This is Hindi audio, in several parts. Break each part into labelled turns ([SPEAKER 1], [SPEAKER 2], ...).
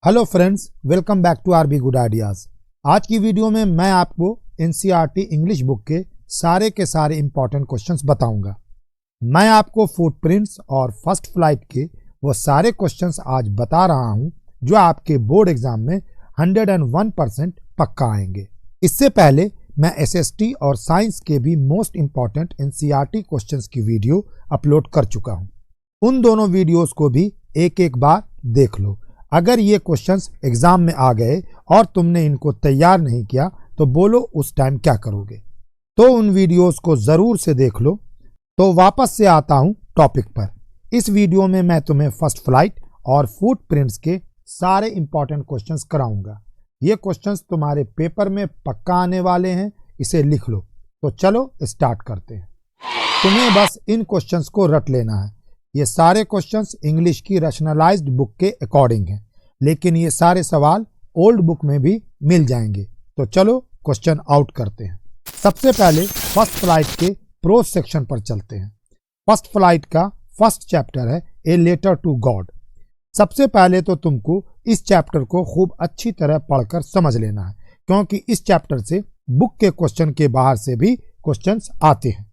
[SPEAKER 1] Hello friends, welcome back to RB good ideas. आज की वीडियो में मैं आपको एनसीईआरटी इंग्लिश बुक के सारे इंपॉर्टेंट क्वेश्चंस बताऊंगा। मैं आपको फुटप्रिंट्स और फर्स्ट फ्लाइट के वो सारे क्वेश्चंस आज बता रहा हूं जो आपके बोर्ड एग्जाम में 101% पक्का आएंगे। इससे पहले मैं एसएसटी और साइंस के भी मोस्ट इंपॉर्टेंट एनसीईआरटी क्वेश्चंस की वीडियो अपलोड कर चुका हूं। उन दोनों वीडियोस को भी एक एक बार देख लो। अगर ये क्वेश्चंस एग्जाम में आ गए और तुमने इनको तैयार नहीं किया तो बोलो उस टाइम क्या करोगे। तो उन वीडियोस को जरूर से देख लो। तो वापस से आता हूं टॉपिक पर। इस वीडियो में मैं तुम्हें फर्स्ट फ्लाइट और फुटप्रिंट्स के सारे इंपॉर्टेंट क्वेश्चंस कराऊंगा। ये क्वेश्चंस तुम्हारे पेपर में पक्का आने वाले हैं, इसे लिख लो। तो चलो स्टार्ट करते हैं। तुम्हें बस इन क्वेश्चंस को रट लेना है। ये सारे क्वेश्चंस इंग्लिश की रैशनलाइज्ड बुक के अकॉर्डिंग हैं, लेकिन ये सारे सवाल ओल्ड बुक में भी मिल जाएंगे। तो चलो क्वेश्चन आउट करते हैं। सबसे पहले फर्स्ट फ्लाइट के प्रोज सेक्शन पर चलते हैं। फर्स्ट फ्लाइट का फर्स्ट चैप्टर है ए लेटर टू गॉड। सबसे पहले तो तुमको इस चैप्टर को खूब अच्छी तरह पढ़कर समझ लेना है, क्योंकि इस चैप्टर से बुक के क्वेश्चन के बाहर से भी क्वेश्चंस आते हैं।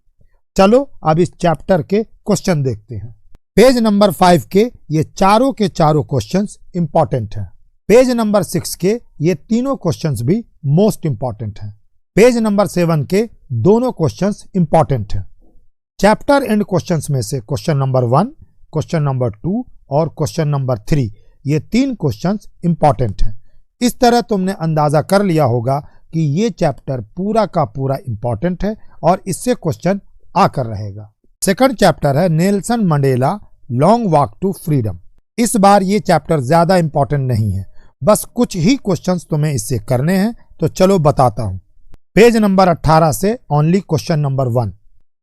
[SPEAKER 1] चलो अब इस चैप्टर के क्वेश्चन देखते हैं। पेज नंबर 5 के ये चारों के चारों क्वेश्चंस इंपॉर्टेंट हैं। पेज नंबर 6 के ये तीनों क्वेश्चंस भी मोस्ट इंपॉर्टेंट हैं। पेज नंबर 7 के दोनों क्वेश्चंस इंपॉर्टेंट हैं। चैप्टर एंड क्वेश्चंस में से क्वेश्चन नंबर 1, क्वेश्चन नंबर 2 और क्वेश्चन नंबर 3 ये 3 क्वेश्चंस इंपॉर्टेंट हैं। इस तरह तुमने अंदाजा कर लिया होगा कि ये चैप्टर पूरा का पूरा इंपॉर्टेंट है और इससे क्वेश्चन आकर रहेगा। सेकंड चैप्टर है Nelson Mandela long walk to freedom. इस बार ये चैप्टर ज्यादा इंपॉर्टेंट नहीं है, बस कुछ ही क्वेश्चंस तुम्हें इससे करने हैं। तो चलो बताता हूं। पेज नंबर 18 से ओनली क्वेश्चन नंबर 1,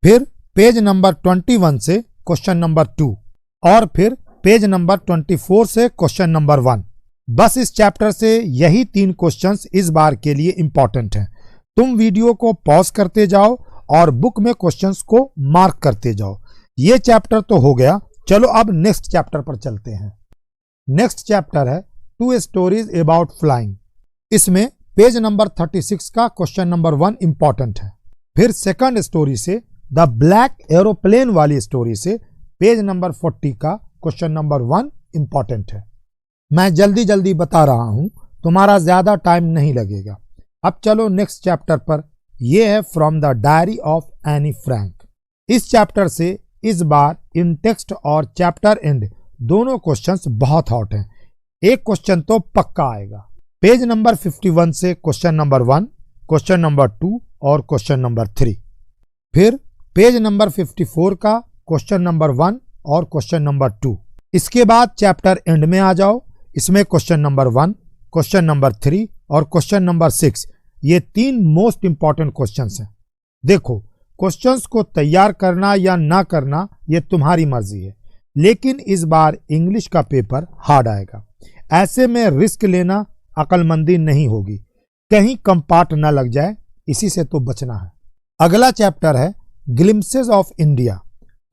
[SPEAKER 1] फिर पेज नंबर 21 से क्वेश्चन नंबर 2 और फिर पेज नंबर 24 से क्वेश्चन नंबर 1। बस इस चैप्टर से यही 3 क्वेश्चंस इस बार के लिए इंपॉर्टेंट हैं। तुम वीडियो को पॉज करते जाओ और बुक में क्वेश्चंस को मार्क करते जाओ। ये चैप्टर तो हो गया। चलो अब नेक्स्ट चैप्टर पर चलते हैं। नेक्स्ट चैप्टर है 2 स्टोरीज अबाउट फ्लाइंग। इसमें पेज नंबर 36 का क्वेश्चन नंबर 1 इंपॉर्टेंट है। फिर सेकंड स्टोरी से द ब्लैक एरोप्लेन वाली स्टोरी से पेज नंबर 40 का क्वेश्चन नंबर 1 इंपॉर्टेंट है। मैं जल्दी जल्दी बता रहा हूं, तुम्हारा ज्यादा टाइम नहीं लगेगा। अब चलो नेक्स्ट चैप्टर पर। यह है from the diary of Anne Frank. इस चैप्टर से इस बार इन टेक्स्ट और चैप्टर एंड दोनों क्वेश्चंस बहुत हॉट हैं। एक क्वेश्चन तो पक्का आएगा। पेज नंबर 51 से क्वेश्चन नंबर 1, क्वेश्चन नंबर 2 और क्वेश्चन नंबर 3। फिर पेज नंबर 54 का क्वेश्चन नंबर 1 और क्वेश्चन नंबर 2। इसके बाद चैप्टर एंड में आ जाओ। इसमें क्वेश्चन नंबर 1, क्वेश्चन नंबर 3 और क्वेश्चन नंबर 6 ये 3 मोस्ट इंपॉर्टेंट क्वेश्चंस हैं। देखो, क्वेश्चंस को तैयार करना या ना करना ये तुम्हारी मर्जी है, लेकिन इस बार इंग्लिश का पेपर हार्ड आएगा। ऐसे में रिस्क लेना अक्लमंदी नहीं होगी, कहीं कम पार्ट ना लग जाए, इसी से तो बचना है। अगला चैप्टर है ग्लिम्पसेस ऑफ इंडिया।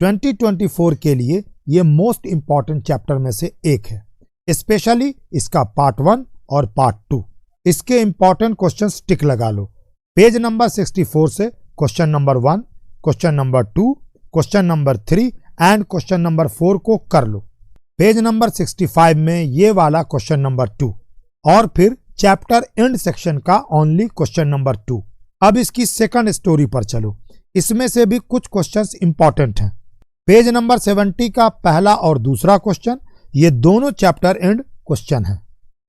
[SPEAKER 1] 2024 के लिए ये मोस्ट इंपॉर्टेंट चैप्टर में से एक है, स्पेशली इसका पार्ट 1 और पार्ट 2। इसके इंपॉर्टेंट क्वेश्चंस टिक लगा लो। पेज नंबर 64 से question number 1, question number 2, question number 3 and question number 4 को कर लो। पेज नंबर 65 में ये वाला क्वेश्चन नंबर 2 और फिर चैप्टर एंड सेक्शन का ओनली क्वेश्चन नंबर 2। अब इसकी सेकंड स्टोरी पर चलो। इसमें से भी कुछ क्वेश्चंस इंपॉर्टेंट हैं। पेज नंबर 70 का पहला और दूसरा क्वेश्चन, ये दोनों चैप्टर एंड क्वेश्चन हैं।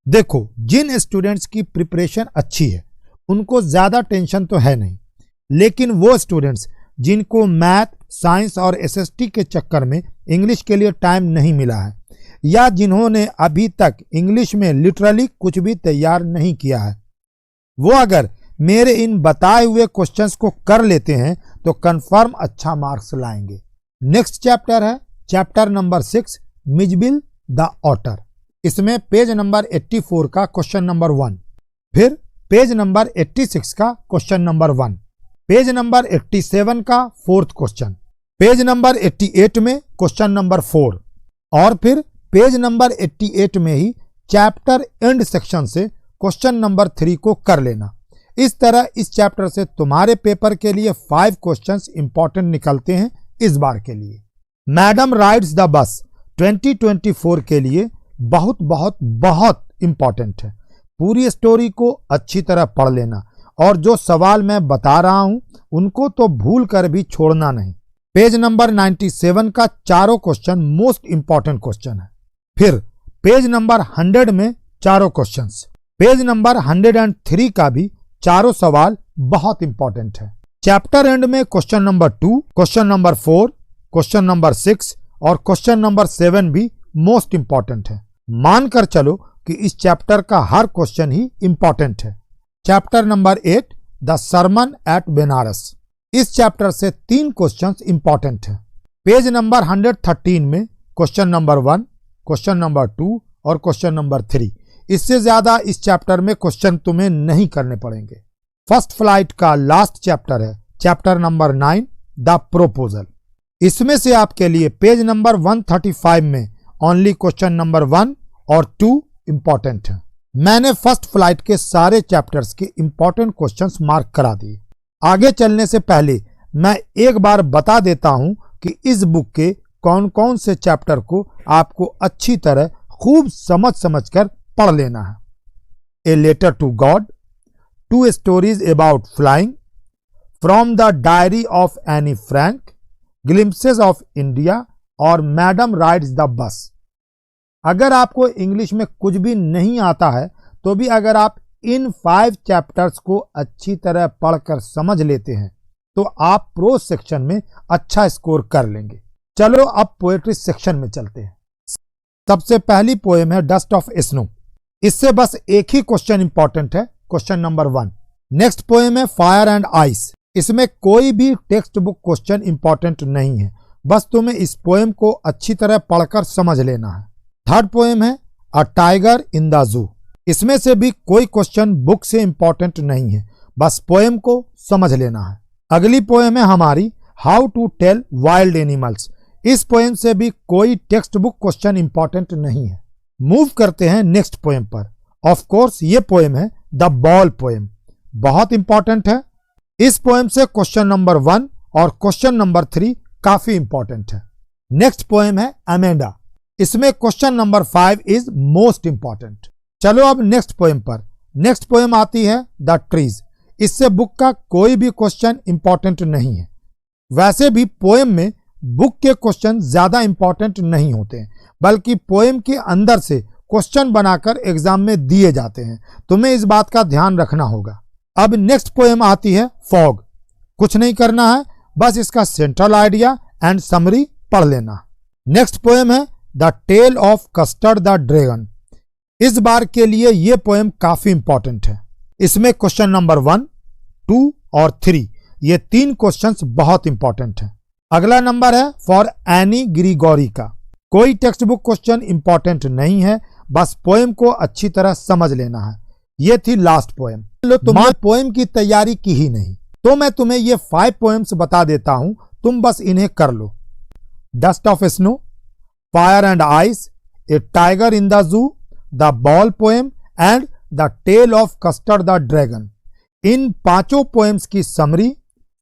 [SPEAKER 1] देखो, जिन स्टूडेंट्स की प्रिपरेशन अच्छी है उनको ज्यादा टेंशन तो है नहीं, लेकिन वो स्टूडेंट्स जिनको मैथ, साइंस और एसएसटी के चक्कर में इंग्लिश के लिए टाइम नहीं मिला है, या जिन्होंने अभी तक इंग्लिश में लिटरली कुछ भी तैयार नहीं किया है, वो अगर मेरे इन बताए हुए क्वेश्चंस को कर लेते हैं तो कंफर्म अच्छा मार्क्स लाएंगे। नेक्स्ट चैप्टर है chapter number 6 Mijbil the otter. इसमें पेज नंबर 84 का क्वेश्चन नंबर 1, फिर पेज नंबर 86 का क्वेश्चन नंबर 1, पेज नंबर 87 का 4th क्वेश्चन, पेज नंबर 88 में क्वेश्चन नंबर 4 और फिर पेज नंबर 88 में ही चैप्टर एंड सेक्शन से क्वेश्चन नंबर 3 को कर लेना। इस तरह इस चैप्टर से तुम्हारे पेपर के लिए 5 क्वेश्चंस इंपॉर्टेंट निकलते हैं इस बार के लिए। मैडम राइड्स द बस 2024 के लिए बहुत बहुत बहुत इंपॉर्टेंट है। पूरी स्टोरी को अच्छी तरह पढ़ लेना और जो सवाल मैं बता रहा हूं उनको तो भूल कर भी छोड़ना नहीं। पेज नंबर 97 का चारों क्वेश्चन मोस्ट इंपॉर्टेंट क्वेश्चन है। फिर पेज नंबर 100 में चारों क्वेश्चंस, पेज नंबर 103 का भी चारों सवाल बहुत इंपॉर्टेंट है। चैप्टर एंड में question number 2, question number 4, question number 6 और क्वेश्चन नंबर 7 भी मोस्ट इंपॉर्टेंट है। मानकर चलो कि इस चैप्टर का हर क्वेश्चन ही इंपॉर्टेंट है। Chapter number 8 the sermon at Benares, इस चैप्टर से 3 क्वेश्चंस इंपॉर्टेंट है। पेज नंबर 113 में क्वेश्चन नंबर 1, क्वेश्चन नंबर 2 और क्वेश्चन नंबर 3। इससे ज्यादा इस चैप्टर में क्वेश्चन तुम्हें नहीं करने पड़ेंगे। फर्स्ट फ्लाइट का लास्ट चैप्टर है चैप्टर नंबर 9 द प्रोपोजल। इसमें से आपके लिए पेज नंबर 135 में ओनली क्वेश्चन नंबर 1 और 2 इंपॉर्टेंट है। मैंने फर्स्ट फ्लाइट के सारे चैप्टर्स के इंपॉर्टेंट क्वेश्चंस मार्क करा दिए। आगे चलने से पहले मैं एक बार बता देता हूं कि इस बुक के कौन कौन से चैप्टर को आपको अच्छी तरह खूब समझ कर पढ़ लेना है। A letter to God, 2 stories about flying, from the diary of Anne Frank, glimpses of India और मैडम राइड्स द बस। अगर आपको इंग्लिश में कुछ भी नहीं आता है तो भी अगर आप इन 5 चैप्टर्स को अच्छी तरह पढ़कर समझ लेते हैं तो आप प्रोज सेक्शन में अच्छा स्कोर कर लेंगे। चलो अब पोएट्री सेक्शन में चलते हैं। सबसे पहली पोएम है डस्ट ऑफ स्नो। इससे बस एक ही क्वेश्चन इंपॉर्टेंट है, क्वेश्चन नंबर 1। नेक्स्ट पोएम है फायर एंड आइस। इसमें कोई भी टेक्स्ट बुक क्वेश्चन इंपॉर्टेंट नहीं है, बस तुम्हें इस पोएम को अच्छी तरह पढ़कर समझ लेना है। थर्ड पोएम है अ टाइगर इन द जू। इसमें से भी कोई क्वेश्चन बुक से इंपॉर्टेंट नहीं है, बस पोएम को समझ लेना है। अगली पोएम है हमारी how to tell wild animals. इस पोएम से भी कोई टेक्स्ट बुक क्वेश्चन इंपॉर्टेंट नहीं है। मूव करते हैं नेक्स्ट पोएम पर। ऑफ कोर्स ये पोएम है द बॉल पोएम, बहुत इंपॉर्टेंट है। इस पोएम से क्वेश्चन नंबर 1 और क्वेश्चन नंबर 3 काफी इंपॉर्टेंट है। नेक्स्ट पोएम है अमेंडा। इसमें question number 5 is most important. चलो अब नेक्स्ट पोएम पर। नेक्स्ट पोएम आती है द ट्रीज। इससे बुक का कोई भी क्वेश्चन इंपॉर्टेंट नहीं है। वैसे भी पोएम में बुक के क्वेश्चन ज्यादा इंपॉर्टेंट नहीं होते हैं, बल्कि पोएम के अंदर से क्वेश्चन बनाकर एग्जाम में दिए जाते हैं। तुम्हें इस बात का ध्यान रखना होगा। अब नेक्स्ट पोएम आती है फॉग। कुछ नहीं करना है, बस इसका सेंट्रल आइडिया एंड समरी पढ़ लेना। नेक्स्ट पोएम है the tale of custard the dragon. इस बार के लिए यह पोएम काफी इंपॉर्टेंट है। इसमें क्वेश्चन नंबर 1, 2 और 3 ये 3 क्वेश्चंस बहुत इंपॉर्टेंट है। अगला नंबर है फॉर एनी ग्रीगोरी का। कोई टेक्स्ट बुक क्वेश्चन इंपॉर्टेंट नहीं है, बस पोएम को अच्छी तरह समझ लेना है। ये थी लास्ट पोएम। लो तुमने पोएम की तैयारी की ही नहीं तो मैं तुम्हें ये 5 पोएम्स बता देता हूं, तुम बस इन्हें कर लो। Dust of snow, fire and ice, a tiger in the zoo, the ball poem and the tale of custard the dragon. In 5 poems की समरी,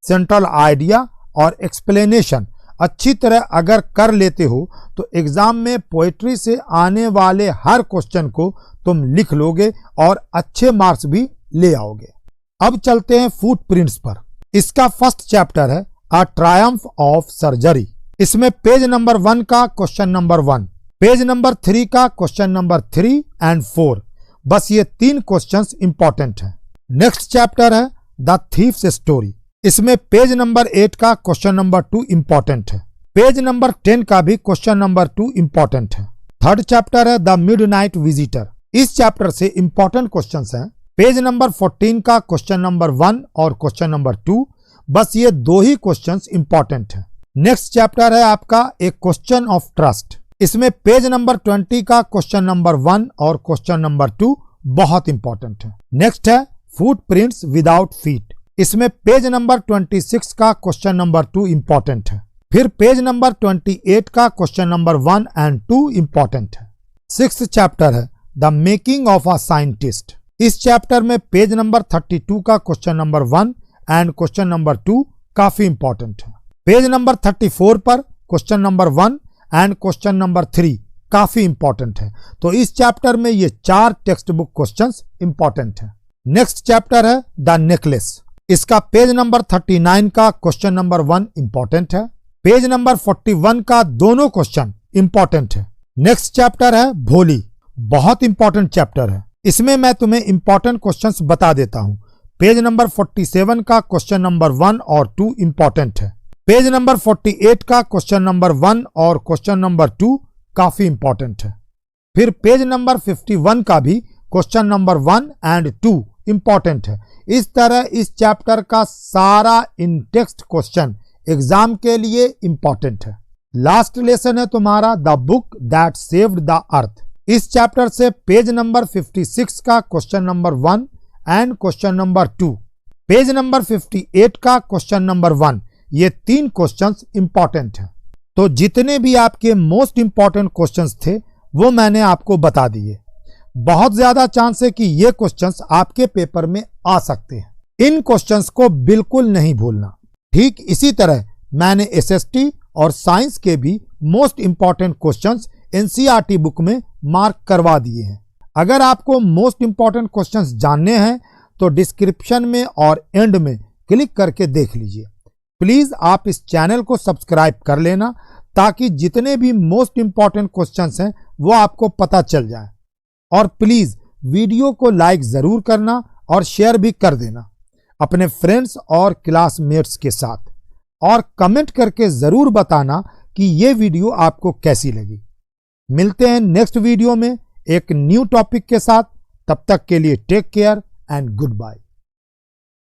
[SPEAKER 1] सेंट्रल आइडिया और एक्सप्लेनेशन अच्छी तरह अगर कर लेते हो तो एग्जाम में पोएट्री से आने वाले हर क्वेश्चन को तुम लिख लोगे और अच्छे मार्क्स भी ले आओगे। अब चलते हैं फुटप्रिंट्स पर। इसका फर्स्ट चैप्टर है अ ट्रायम्फ ऑफ सर्जरी। इसमें पेज नंबर 1 का क्वेश्चन नंबर 1, पेज नंबर 3 का क्वेश्चन नंबर 3 एंड 4, बस ये 3 क्वेश्चंस इंपॉर्टेंट हैं। नेक्स्ट चैप्टर है द थीफ्स स्टोरी। इसमें पेज नंबर 8 का क्वेश्चन नंबर 2 इंपॉर्टेंट है। पेज नंबर 10 का भी क्वेश्चन नंबर 2 इंपॉर्टेंट है। थर्ड चैप्टर है द मिडनाइट विजिटर। इस चैप्टर से इंपॉर्टेंट क्वेश्चंस हैं। पेज नंबर 14 का क्वेश्चन नंबर 1 और क्वेश्चन नंबर 2, बस ये 2 ही क्वेश्चंस इंपॉर्टेंट है। नेक्स्ट चैप्टर है आपका एक क्वेश्चन ऑफ ट्रस्ट। इसमें पेज नंबर 20 का क्वेश्चन नंबर 1 और क्वेश्चन नंबर 2 बहुत इंपॉर्टेंट है। नेक्स्ट है फुटप्रिंट्स विदाउट फीट। इसमें पेज नंबर 26 का क्वेश्चन नंबर 2 इंपॉर्टेंट है। फिर पेज नंबर 28 का क्वेश्चन नंबर 1 एंड 2 इंपॉर्टेंट है। 6th चैप्टर है the making of a scientist. इस चैप्टर में पेज नंबर 32 का question number 1 and question number 2 काफी इंपॉर्टेंट है। पेज नंबर 34 पर question number 1 and question number 3 काफी इंपॉर्टेंट है। तो इस चैप्टर में ये 4 टेक्स्ट बुक क्वेश्चंस इंपॉर्टेंट है। नेक्स्ट चैप्टर है द नेकलेस। इसका पेज नंबर 39 का क्वेश्चन नंबर 1 इंपॉर्टेंट है। पेज नंबर 41 का दोनों क्वेश्चन इंपॉर्टेंट है। नेक्स्ट चैप्टर है भोली, बहुत इंपॉर्टेंट चैप्टर है। इसमें मैं तुम्हें इंपॉर्टेंट क्वेश्चंस बता देता हूं। पेज नंबर 47 का क्वेश्चन नंबर 1 और 2 इंपॉर्टेंट है। पेज नंबर 48 का क्वेश्चन नंबर 1 और क्वेश्चन नंबर 2 काफी इंपॉर्टेंट है। फिर पेज नंबर 51 का भी क्वेश्चन नंबर 1 एंड 2 इंपॉर्टेंट है। इस तरह इस चैप्टर का सारा इन टेक्स्ट क्वेश्चन एग्जाम के लिए इंपॉर्टेंट है। लास्ट लेसन है तुम्हारा the book that saved the earth. इस चैप्टर से पेज नंबर 56 का question number 1 and question number 2, page number 58 का क्वेश्चन नंबर 1, ये 3 क्वेश्चंस इंपॉर्टेंट हैं। तो जितने भी आपके मोस्ट इंपॉर्टेंट क्वेश्चंस थे वो मैंने आपको बता दिए। बहुत ज्यादा चांस है कि ये क्वेश्चंस आपके पेपर में आ सकते हैं। इन क्वेश्चंस को बिल्कुल नहीं भूलना। ठीक इसी तरह मैंने एसएसटी और साइंस के भी most important questions NCERT book में मार्क करवा दिए हैं। अगर आपको मोस्ट इंपॉर्टेंट क्वेश्चंस जानने हैं तो डिस्क्रिप्शन में और एंड में क्लिक करके देख लीजिए। प्लीज आप इस चैनल को सब्सक्राइब कर लेना ताकि जितने भी मोस्ट इंपॉर्टेंट क्वेश्चंस हैं वो आपको पता चल जाए। और प्लीज वीडियो को लाइक जरूर करना और शेयर भी कर देना अपने फ्रेंड्स और क्लासमेट्स के साथ, और कमेंट करके जरूर बताना कि ये वीडियो आपको कैसी लगी। मिलते हैं नेक्स्ट वीडियो में एक न्यू टॉपिक के साथ। तब तक के लिए take care and good bye.